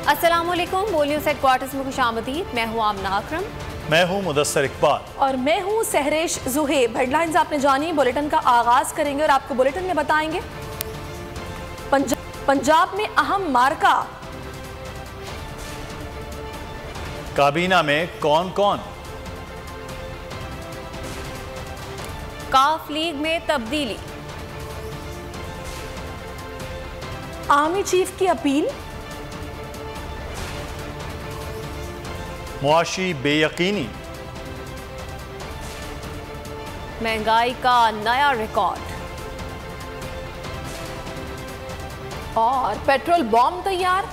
अस्सलामुअलैकुम, बोल news headquarters में खुशामदीद। मैं हूँ आमना अकरम। मैं हूँ मुदस्सर इकबाल और मैं हूँ सहरेश जुहेब। हेडलाइंस आपने जानी, बुलेटिन का आगाज करेंगे और आपको बुलेटिन में बताएंगे पंजाब में अहम मार्का, काबीना में कौन कौन, काफ लीग में तब्दीली, आर्मी चीफ की अपील, मुआशी बेयकीनी, महंगाई का नया रिकॉर्ड और पेट्रोल बॉम्ब तैयार।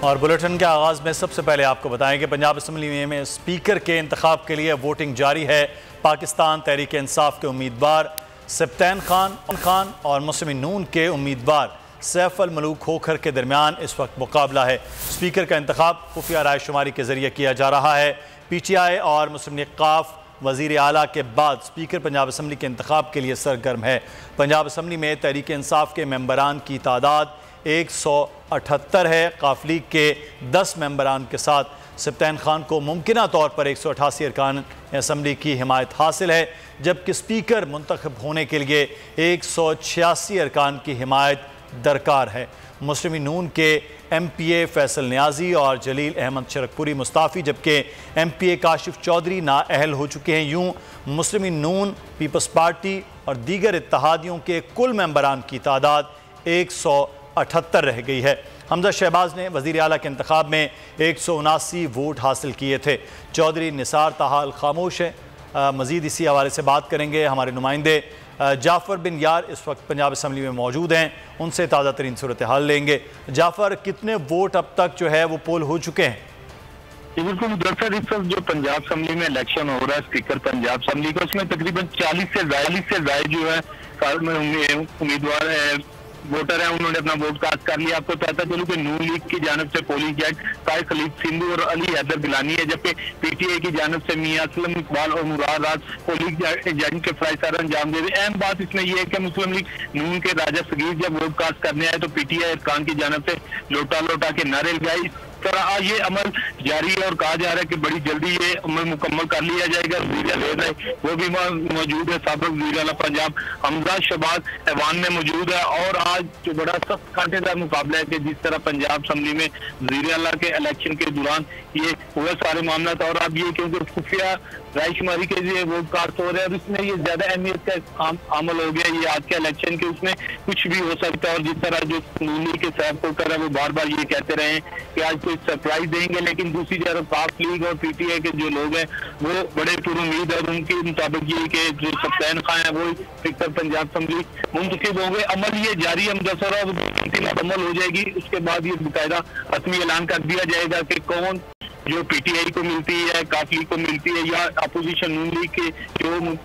और बुलेटिन के आगाज में सबसे पहले आपको बताएं कि पंजाब असम्बली में स्पीकर के इंतखाब के लिए वोटिंग जारी है। पाकिस्तान तहरीक इंसाफ के उम्मीदवार सब्तैन खान और मुस्लिम नून के उम्मीदवार सैफ अल मलूक खोखर के दरमियान इस वक्त मुकाबला है। स्पीकर का इंतखाब खुफिया राय शुमारी के जरिए किया जा रहा है। PTI और मुस्लिम निकाफ वज़ीर आला के बाद स्पीकर पंजाब असम्बली के इंतखाब के लिए सरगर्म है। पंजाब असम्बली में तहरीक इंसाफ के मेंबरान की तादाद 178 है। काफ लीग के 10 मेंबरान के साथ सब्तैन खान को मुमकिना तौर पर 188 अरकान असम्बली की हिमायत हासिल है, जबकि स्पीकर मुंतखब होने के लिए 186 अरकान की हिमायत दरकार है। मुस्लिम नून के MPA फैसल न्याजी और जलील अहमद शरकपुरी मुस्ताफ़ी, जबकि MPA काशिफ चौधरी नाअहल हो चुके हैं। यूँ मुस्लिम नून, पीपल्स पार्टी और दीगर इत्तहादियों के कुल मेंबरान की तादाद 178 रह गई है। हमजा शहबाज ने वज़ीर आला के इंतखाब में 179 वोट हासिल किए थे। चौधरी निसार ताहाल खामोश है। मज़ीद इसी हवाले से बात करेंगे। हमारे नुमाइंदे जाफ़र बिन यार इस वक्त पंजाब असम्बली में मौजूद हैं, उनसे ताज़ा तरीन सूरत हाल लेंगे। जाफ़र, कितने वोट अब तक जो है वो पोल हो चुके हैं? बिल्कुल मुदस्सर, इस वक्त जो पंजाब असम्बली में इलेक्शन हो रहा है स्पीकर पंजाब असम्बली का, उसमें तकरीबन 40 से ज़ायद जो है उम्मीदवार वोटर है, उन्होंने अपना वोट कास्ट कर लिया। आपको पता चलूं कि नून लीग की जानब से पोलिंग एजेंट तारिक खलीद सिंधु और अली हैदर गिलानी है, जबकि PTI की जानब से मियां असलम इकबाल और मुराद राज पोलिंग एजेंट के फराइज अंजाम दे रहे। अहम बात इसमें यह है कि मुस्लिम लीग नून के राजा सगीर जब वोट कास्ट करने आए तो PTI अरकान की जानब से लोटा लोटा के नारे लगाए। तरह ये अमल जारी है और कहा जा रहा है कि बड़ी जल्दी ये अमल मुकम्मल कर लिया जाएगा। वो भी मौजूद है, साबिक वज़ीर आला पंजाब हमजा शहबाज ऐवान में मौजूद है। और आज जो बड़ा सख्त कांटेदार मुकाबला है कि जिस तरह पंजाब असम्बली में वज़ीर आला के इलेक्शन के दौरान ये हुए सारे मामला, और अब ये क्योंकि खुफिया राय शुमारी के लिए वोट कास्ट हो रहे हैं और इसमें ये ज्यादा अहमियत का अमल हो गया ये आज के इलेक्शन के, उसमें कुछ भी हो सकता है। और जिस तरह जो नूनी के सैफ खोखर है वो बार बार ये कहते रहे कि आज कोई सरप्राइज देंगे, लेकिन दूसरी तरफ काफ लीग और PTI के जो लोग हैं वो बड़े पुरुम्मीद है और उनके मुताबिक ये कि जो सब्तैन खान है वो स्पीकर पंजाब असम्बली मुंतखब होंगे। अमल ये जारी है मुदस्सर, अमल हो जाएगी, उसके बाद ये बाकायदा हतमी ऐलान कर दिया जाएगा कि कौन जो PTI को मिलती है, काफ लीग को मिलती है या अपोजिशन नून लीग के जो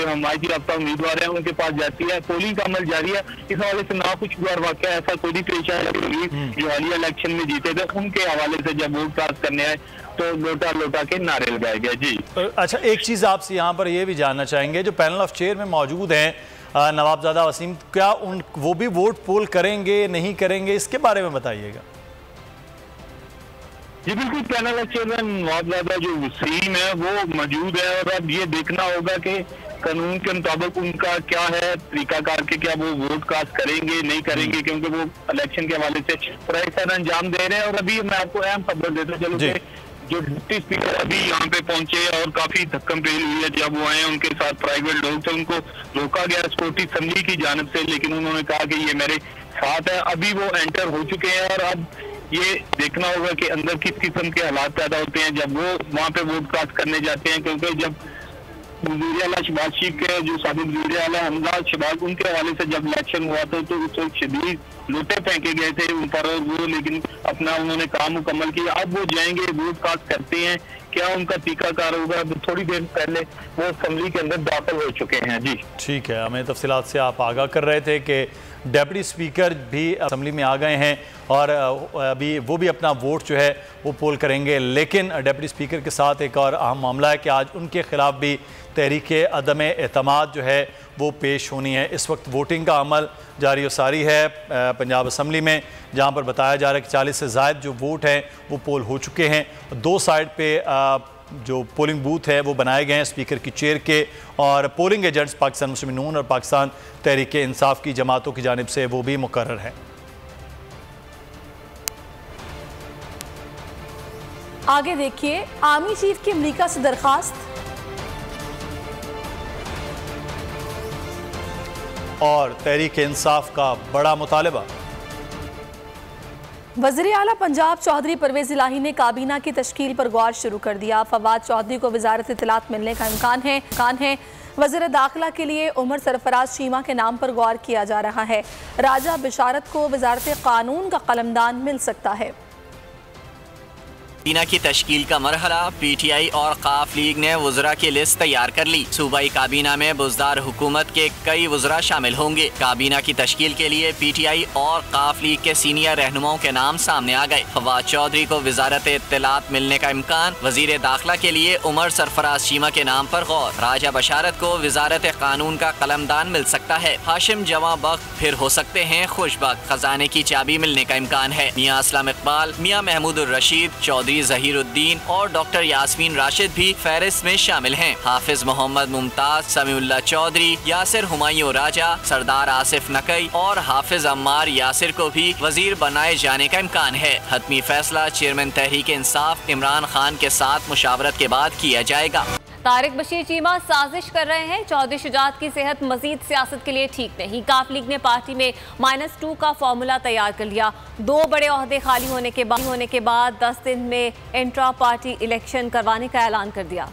हमारी रफ्ता उम्मीदवार है उनके पास जाती है। पोलिंग का अमल जारी है। इस हवाले से ना कुछ बार वाकया ऐसा कोई पेश आया जो हालिया इलेक्शन में जीते थे, उनके हवाले से जब वोट कास्ट करने आए तो लोटा लोटा के नारे लगाए गए। जी अच्छा, एक चीज़ आपसे यहाँ पर यह भी जानना चाहेंगे, जो पैनल ऑफ चेयर में मौजूद हैं नवाबजादा वसीम, क्या वो भी वोट पोल करेंगे नहीं करेंगे, इसके बारे में बताइएगा। जी बिल्कुल, पैनल ऑफ चेयरमैन नवाबजादा जो वसीम है वो मौजूद है और अब ये देखना होगा कि कानून के मुताबिक उनका क्या है तरीकाकार के, क्या वो वोट कास्ट करेंगे नहीं करेंगे, क्योंकि वो इलेक्शन के हवाले से फराइज अंजाम दे रहे हैं। और अभी मैं आपको अहम खबर देता चलूं कि जो डिप्टी स्पीकर अभी यहाँ पे पहुंचे और काफी धक्कम पेल हुई है, जब वो आए उनके साथ प्राइवेट लोग थे, उनको रोका गया सिक्योरिटी असम्बली की जानब से, लेकिन उन्होंने कहा कि ये मेरे साथ है। अभी वो एंटर हो चुके हैं और अब ये देखना होगा कि अंदर किस किस्म के हालात पैदा होते हैं जब वो वहाँ पे वोट कास्ट करने जाते हैं, क्योंकि जब वज़ीर आला शहबाज शरीफ के जो साबिक वज़ीर आला हमजा शहबाज, उनके हवाले से जब इलेक्शन हुआ था तो उस वक्त शदीद लोटे फेंके गए थे उन पर, वो लेकिन अपना उन्होंने काम मुकम्मल किया। अब वो जाएंगे वोट कास्ट करते हैं, क्या उनका टीकाकार होगा। थोड़ी देर पहले वो असम्बली के अंदर दाखिल हो चुके हैं। जी ठीक है, हमें तफसीलात से आप आगाह कर रहे थे कि डेप्टी स्पीकर भी असम्बली में आ गए हैं और अभी वो भी अपना वोट जो है वो पोल करेंगे। लेकिन डेप्टी स्पीकर के साथ एक और अहम मामला है कि आज उनके खिलाफ भी तहरीक अदम एतमाद जो है वो पेश होनी है। इस वक्त वोटिंग का अमल जारी सारी है पंजाब असम्बली में, जहाँ पर बताया जा रहा है कि 40 से ज़ायद जो वोट हैं वो पोल हो चुके हैं। 2 साइड पे जो पोलिंग बूथ है वो बनाए गए हैं स्पीकर की चेयर के, और पोलिंग एजेंट्स पाकिस्तान मुस्लिम नून और पाकिस्तान तहरीक इंसाफ की जमातों की जानिब से वो भी मुकर्रर हैं। आगे देखिए, आर्मी चीफ की अमरीका से दरखास्त। और तहरीक इंसाफ का बड़ा मुतालबा। वज़ीर आला पंजाब चौधरी परवेज़ इलाही ने काबीना की तश्कील पर गौर शुरू कर दिया। फवाद चौधरी को वजारत इत्तलात मिलने का इम्कान है। वज़ीर दाखिला के लिए उमर सरफराज चीमा के नाम पर गौर किया जा रहा है। राजा बिशारत को वजारत कानून का कलमदान मिल सकता है। काबीना की तश्कील का मरहला, PTI और काफ लीग ने वज़रा की लिस्ट तैयार कर ली। सूबाई काबीना में बुज़दार हुकूमत के कई वज़रा शामिल होंगे। काबीना की तश्कील के लिए PTI और काफ लीग के सीनियर रहनुमाओं के नाम सामने आ गए। फवाद चौधरी को वजारत इत्तलात मिलने का इम्कान। वजीर दाखिला के लिए उमर सरफराज चीमा के नाम पर गौर। राजा बशारत को वजारत कानून का कलमदान मिल सकता है। हाशिम जवां बख्त फिर हो सकते हैं खुशबख्त। खजाने की चाबी मिलने का इम्कान है। मियां असलम इकबाल, मियां महमूद रशीद, चौधरी ज़हीरुद्दीन और डॉक्टर यास्मीन राशिद भी फहरिस्त में शामिल हैं। हाफिज मोहम्मद मुमताज, समीउल्लाह चौधरी, यासिर हुमायूं राजा, सरदार आसिफ नकई और हाफिज अम्मार यासिर को भी वजीर बनाए जाने का इम्कान है। हतमी फैसला चेयरमैन तहरीक इंसाफ इमरान खान के साथ मुशावरत के बाद किया जाएगा। तारिक बशीर चीमा साजिश कर रहे हैं। चौधरी शुजात की सेहत मजीद सियासत के लिए ठीक नहीं। काफ लीग ने पार्टी में -2 का फॉर्मूला तैयार कर लिया। 2 बड़े ओहदे खाली होने के बाद 10 दिन में इंट्रा पार्टी इलेक्शन करवाने का ऐलान कर दिया।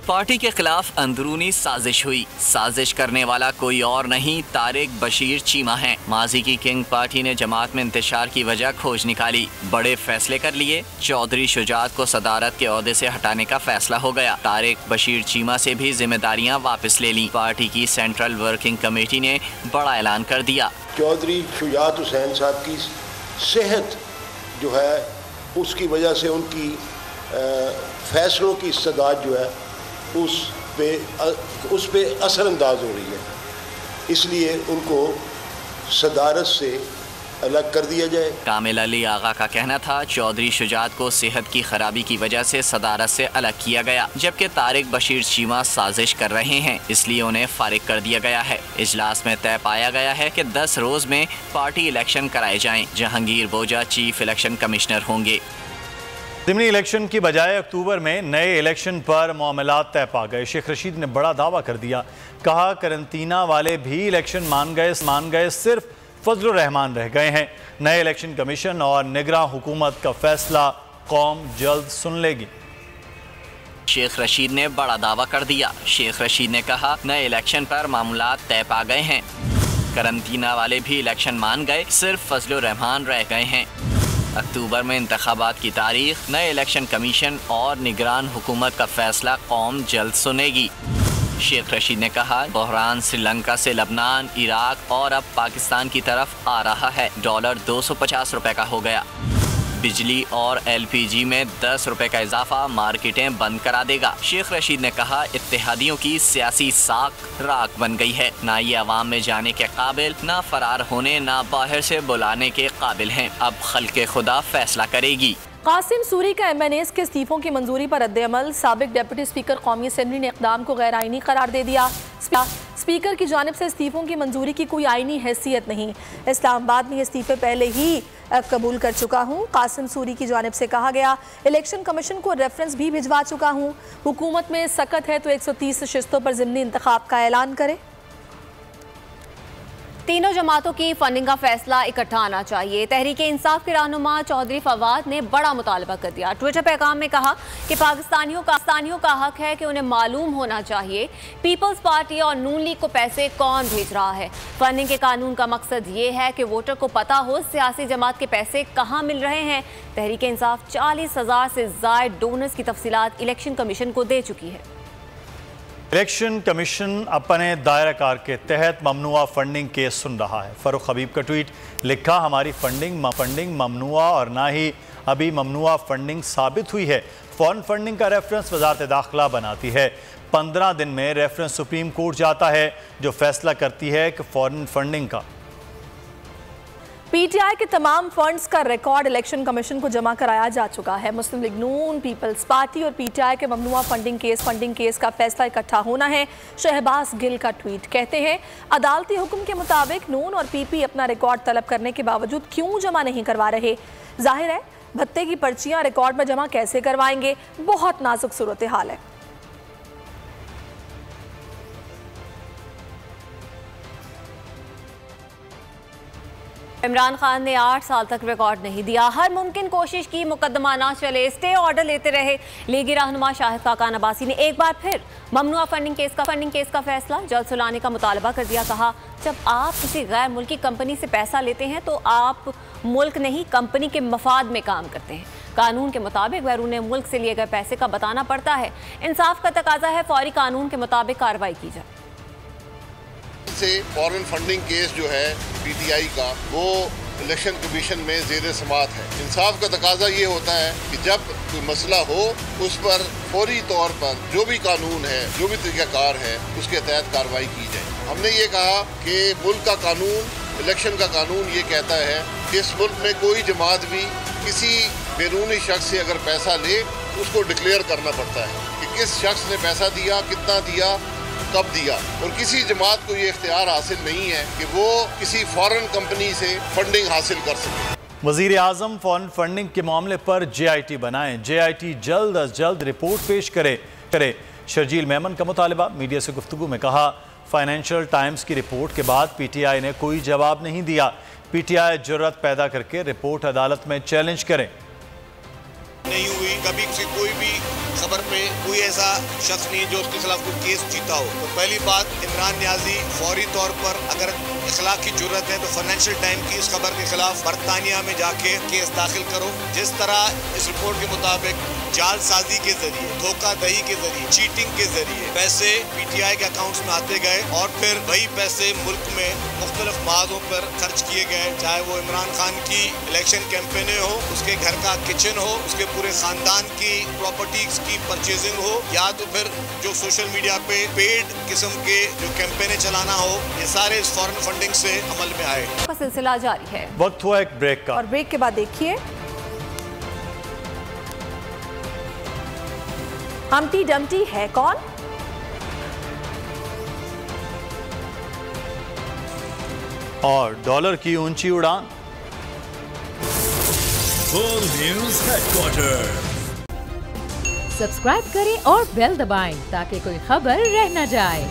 पार्टी के खिलाफ अंदरूनी साजिश हुई। साजिश करने वाला कोई और नहीं, तारिक बशीर चीमा हैं। माजी की किंग पार्टी ने जमात में इंतशार की वजह खोज निकाली। बड़े फैसले कर लिए। चौधरी शुजात को सदारत के ओहदे से हटाने का फैसला हो गया। तारिक बशीर चीमा से भी जिम्मेदारियां वापस ले ली। पार्टी की सेंट्रल वर्किंग कमेटी ने बड़ा ऐलान कर दिया। चौधरी शुजात हुसैन साहब की सेहत जो है उसकी वजह से उनकी फैसलों की इस्तदाद जो है उस पे असरअंदाज हो रही है, इसलिए उनको सदारत से अलग कर दिया जाए। कामिल अली आगा का कहना था चौधरी शुजात को सेहत की खराबी की वजह से सदारत से अलग किया गया, जबकि तारिक बशीर चीमा साजिश कर रहे हैं, इसलिए उन्हें फारिग कर दिया गया है। इजलास में तय पाया गया है कि 10 रोज में पार्टी इलेक्शन कराए जाएं। जहांगीर बोजा चीफ इलेक्शन कमिश्नर होंगे। ज़िमनी इलेक्शन की बजाय अक्टूबर में नए इलेक्शन पर मामलात तय पा गए। शेख रशीद ने बड़ा दावा कर दिया। कहा करंटीना वाले भी इलेक्शन मान गए, सिर्फ फजलुर रहमान रह गए हैं। नए इलेक्शन कमीशन और निगरान हुकूमत का फैसला कौम जल्द सुन लेगी। शेख रशीद ने बड़ा दावा कर दिया। शेख रशीद ने कहा नए इलेक्शन पर मामलात तय पा गए हैं। करंटीना वाले भी इलेक्शन मान गए, सिर्फ फजलुर रहमान रह गए हैं। अक्टूबर में इंतखाबात की तारीख, नए इलेक्शन कमीशन और निगरान हुकूमत का फैसला कौम जल्द सुनेगी। शेख रशीद ने कहा बहरान श्रीलंका से लबनान, इराक और अब पाकिस्तान की तरफ आ रहा है। डॉलर 250 रुपए का हो गया। बिजली और LPG में 10 रुपए का इजाफा मार्केटें बंद करा देगा। शेख रशीद ने कहा इत्तेहादियों की सियासी साख राख बन गई है। ना ये अवाम में जाने के काबिल, ना फरार होने, ना बाहर से बुलाने के काबिल हैं। अब खल्के खुदा फैसला करेगी। कासिम सूरी का MNAs के इस्तीफों की मंजूरी पर रद्द-ए-अमल। साबिक डिप्टी स्पीकर कौमी असेंबली ने इक़दाम को गैर आइनी करार दे दिया। स्पीकर की जानिब से इस्तीफों की मंजूरी की कोई आइनी हैसियत नहीं। इस्लामाबाद में इस्तीफे पहले ही कबूल कर चुका हूँ। कासिम सूरी की जानिब से कहा गया इलेक्शन कमीशन को रेफरेंस भी भिजवा चुका हूँ। हुकूमत में सकत है तो 130 नशिस्तों पर ज़िमनी इंतखाब का ऐलान करे। तीनों जमातों की फंडिंग का फैसला इकट्ठा आना चाहिए। तहरीक इंसाफ के रहनुमा चौधरी फवाद ने बड़ा मुतालबा कर दिया। ट्विटर पैगाम में कहा कि पाकिस्तानियों का हक है कि उन्हें मालूम होना चाहिए पीपल्स पार्टी और नून लीग को पैसे कौन भेज रहा है। फंडिंग के कानून का मकसद ये है कि वोटर को पता हो सियासी जमात के पैसे कहाँ मिल रहे हैं। तहरीक इंसाफ 40,000 से ज़ायद डोनर्स की तफसीलात इलेक्शन कमीशन को दे चुकी है। इलेक्शन कमीशन अपने दायरा कार के तहत ममनुआ फंडिंग केस सुन रहा है। फ़ारूक हबीब का ट्वीट लिखा हमारी फंडिंग ममनुआ और ना ही अभी ममनुआ फंडिंग साबित हुई है। फॉरेन फंडिंग का रेफरेंस वजारत दाखिला बनाती है। 15 दिन में रेफरेंस सुप्रीम कोर्ट जाता है, जो फैसला करती है कि फॉरेन फंडिंग का। पीटीआई के तमाम फंड्स का रिकॉर्ड इलेक्शन कमीशन को जमा कराया जा चुका है। मुस्लिम लीग नून, पीपल्स पार्टी और पीटीआई के ममनुआ फंडिंग केस का फैसला इकट्ठा होना है। शहबाज गिल का ट्वीट, कहते हैं अदालती हुक्म के मुताबिक नून और पीपी अपना रिकॉर्ड तलब करने के बावजूद क्यों जमा नहीं करवा रहे। जाहिर है भत्ते की पर्चियां रिकॉर्ड में जमा कैसे करवाएंगे। बहुत नाजुक सूरत हाल है। इमरान खान ने 8 साल तक रिकॉर्ड नहीं दिया। हर मुमकिन कोशिश की, मुकदमा ना चले, स्टे ऑर्डर लेते रहे। लीगी रहनुमा शाहिद खाकान अब्बासी ने एक बार फिर ममनुआ फंडिंग केस का फैसला जल्द सुनाने का मुतालबा कर दिया। कहा, जब आप किसी गैर मुल्की कंपनी से पैसा लेते हैं तो आप मुल्क नहीं कंपनी के मफाद में काम करते हैं। कानून के मुताबिक बैरून मुल्क से लिए गए पैसे का बताना पड़ता है। इंसाफ का तकाजा है फौरी कानून के मुताबिक कार्रवाई की जाए। से फॉरेन फंडिंग केस जो है पीटीआई का, वो इलेक्शन कमीशन में ज़ेर समाअत है। इंसाफ का तकाजा ये होता है कि जब कोई मसला हो उस पर फौरी तौर पर जो भी कानून है, जो भी तरीक़ाकार है, उसके तहत कार्रवाई की जाए। हमने ये कहा कि मुल्क का कानून, इलेक्शन का कानून ये कहता है कि इस मुल्क में कोई जमात भी किसी बैरूनी शख्स से अगर पैसा ले उसको डिक्लेयर करना पड़ता है कि किस शख्स ने पैसा दिया, कितना दिया, कब दिया। और किसी जमात को ये इख्तियार हासिल नहीं है कि वो किसी फॉरेन कंपनी से फंडिंग हासिल कर सके। वज़ीर आज़म फॉरेन फंडिंग के मामले पर JIT बनाएं। JIT जल्द अज जल्द रिपोर्ट पेश करे। शर्जील मेमन का मुतालबा। मीडिया से गुफ्तगू में कहा, फाइनेंशियल टाइम्स की रिपोर्ट के बाद PTI ने कोई जवाब नहीं दिया। PTI जुर्रत पैदा करके रिपोर्ट अदालत में चैलेंज करे। नहीं हुई कभी कोई भी खबर पे कोई ऐसा शख्स नहीं जो उसके खिलाफ कोई केस जीता हो। तो पहली बात, इमरान नियाजी फौरी तौर पर अगर इखलाक की जरूरत है तो फाइनेंशियल टाइम की इस खबर के खिलाफ बरतानिया में जाके केस दाखिल करो। जिस तरह इस रिपोर्ट के मुताबिक जालसाजी के जरिए, धोखाधड़ी के जरिए, चीटिंग के जरिए पैसे PTI के अकाउंट्स में आते गए और फिर वही पैसे मुल्क में मुख्तलिफ मवादों पर खर्च किए गए, चाहे वो इमरान खान की इलेक्शन कैंपेनें हो, उसके घर का किचन हो, उसके पूरे खानदान की प्रॉपर्टीज की परचेजिंग हो, या तो फिर जो सोशल मीडिया पे पेड किस्म के जो कैंपेनें चलाना हो, ये सारे इस फॉरेन फंडिंग से अमल में आए। का सिलसिला जारी है। वक्त हुआ एक ब्रेक का, और ब्रेक के बाद देखिए हम्टी डम्टी है कौन। और डॉलर की ऊंची उड़ान। World news headquarter. सब्सक्राइब करें और बेल दबाएं ताकि कोई खबर रह न जाए।